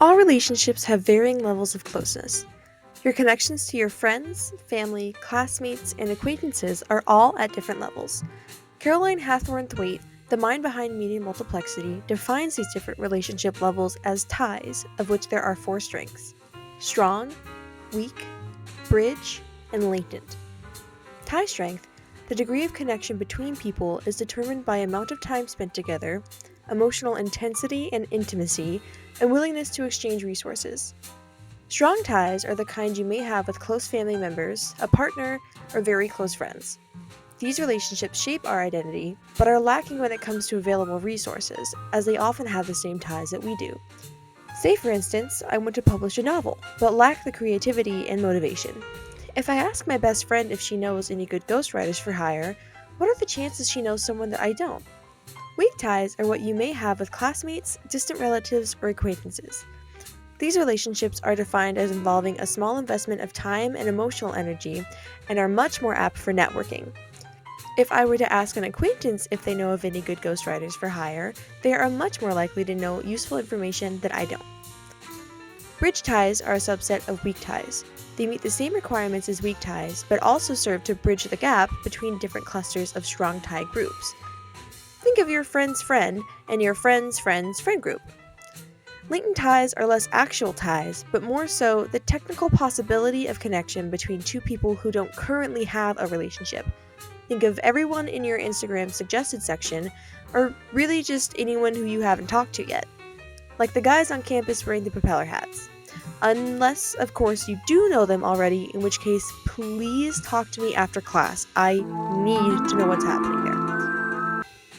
All relationships have varying levels of closeness. Your connections to your friends, family, classmates, and acquaintances are all at different levels. Caroline Haythorthwaite, the mind behind media multiplexity, defines these different relationship levels as ties, of which there are four strengths: strong, weak, bridge, and latent. Tie strength, the degree of connection between people, is determined by amount of time spent together, emotional intensity and intimacy, and willingness to exchange resources. Strong ties are the kind you may have with close family members, a partner, or very close friends. These relationships shape our identity, but are lacking when it comes to available resources, as they often have the same ties that we do. Say, for instance, I want to publish a novel, but lack the creativity and motivation. If I ask my best friend if she knows any good ghostwriters for hire, what are the chances she knows someone that I don't? Weak ties are what you may have with classmates, distant relatives, or acquaintances. These relationships are defined as involving a small investment of time and emotional energy and are much more apt for networking. If I were to ask an acquaintance if they know of any good ghostwriters for hire, they are much more likely to know useful information that I don't. Bridge ties are a subset of weak ties. They meet the same requirements as weak ties, but also serve to bridge the gap between different clusters of strong tie groups. Think of your friend's friend and your friend's friend's friend group. Latent ties are less actual ties, but more so the technical possibility of connection between two people who don't currently have a relationship. Think of everyone in your Instagram suggested section, or really just anyone who you haven't talked to yet. Like the guys on campus wearing the propeller hats. Unless, of course, you do know them already, in which case, please talk to me after class. I need to know what's happening there.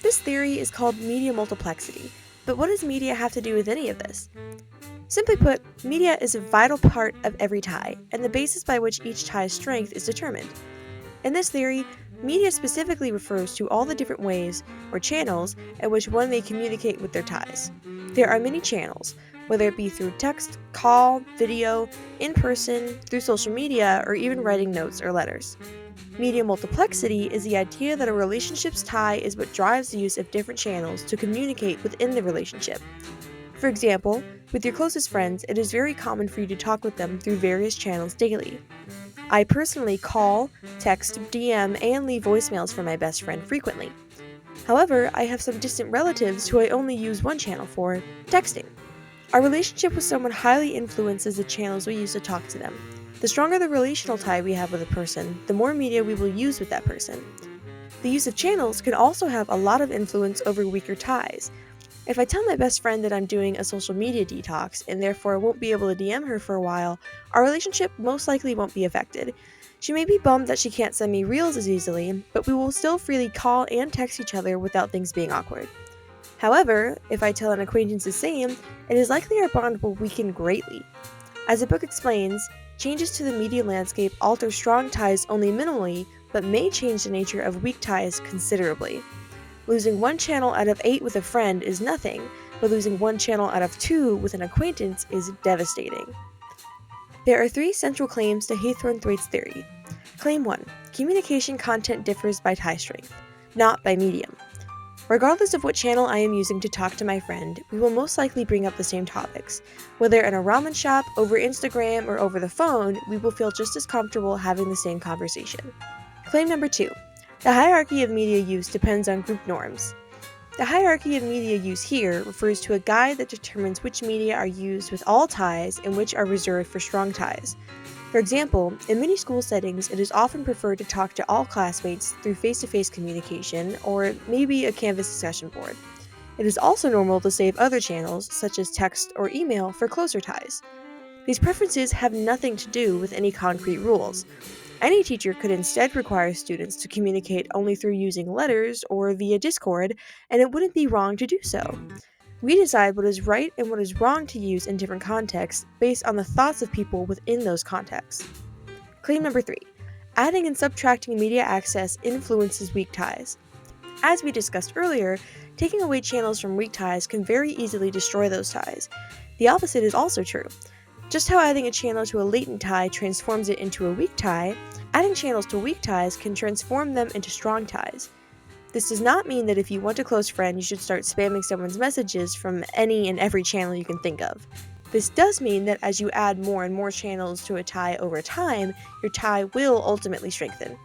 This theory is called media multiplexity, but what does media have to do with any of this? Simply put, media is a vital part of every tie, and the basis by which each tie's strength is determined. In this theory, media specifically refers to all the different ways, or channels, in which one may communicate with their ties. There are many channels, whether it be through text, call, video, in person, through social media, or even writing notes or letters. Media multiplexity is the idea that a relationship's tie is what drives the use of different channels to communicate within the relationship. For example, with your closest friends, it is very common for you to talk with them through various channels daily. I personally call, text, DM, and leave voicemails for my best friend frequently. However, I have some distant relatives who I only use one channel for, texting. Our relationship with someone highly influences the channels we use to talk to them. The stronger the relational tie we have with a person, the more media we will use with that person. The use of channels can also have a lot of influence over weaker ties. If I tell my best friend that I'm doing a social media detox and therefore won't be able to DM her for a while, our relationship most likely won't be affected. She may be bummed that she can't send me reels as easily, but we will still freely call and text each other without things being awkward. However, if I tell an acquaintance the same, it is likely our bond will weaken greatly. As the book explains, changes to the media landscape alter strong ties only minimally, but may change the nature of weak ties considerably. Losing one channel out of 8 with a friend is nothing, but losing one channel out of 2 with an acquaintance is devastating. There are 3 central claims to Haythorthwaite's theory. Claim 1. Communication content differs by tie strength, not by medium. Regardless of what channel I am using to talk to my friend, we will most likely bring up the same topics. Whether in a ramen shop, over Instagram, or over the phone, we will feel just as comfortable having the same conversation. Claim number 2. The hierarchy of media use depends on group norms. The hierarchy of media use here refers to a guide that determines which media are used with all ties and which are reserved for strong ties. For example, in many school settings, it is often preferred to talk to all classmates through face-to-face communication or maybe a Canvas discussion board. It is also normal to save other channels, such as text or email, for closer ties. These preferences have nothing to do with any concrete rules. Any teacher could instead require students to communicate only through using letters or via Discord, and it wouldn't be wrong to do so. We decide what is right and what is wrong to use in different contexts based on the thoughts of people within those contexts. Claim number 3. Adding and subtracting media access influences weak ties. As we discussed earlier, taking away channels from weak ties can very easily destroy those ties. The opposite is also true. Just how adding a channel to a latent tie transforms it into a weak tie, adding channels to weak ties can transform them into strong ties. This does not mean that if you want a close friend, you should start spamming someone's messages from any and every channel you can think of. This does mean that as you add more and more channels to a tie over time, your tie will ultimately strengthen.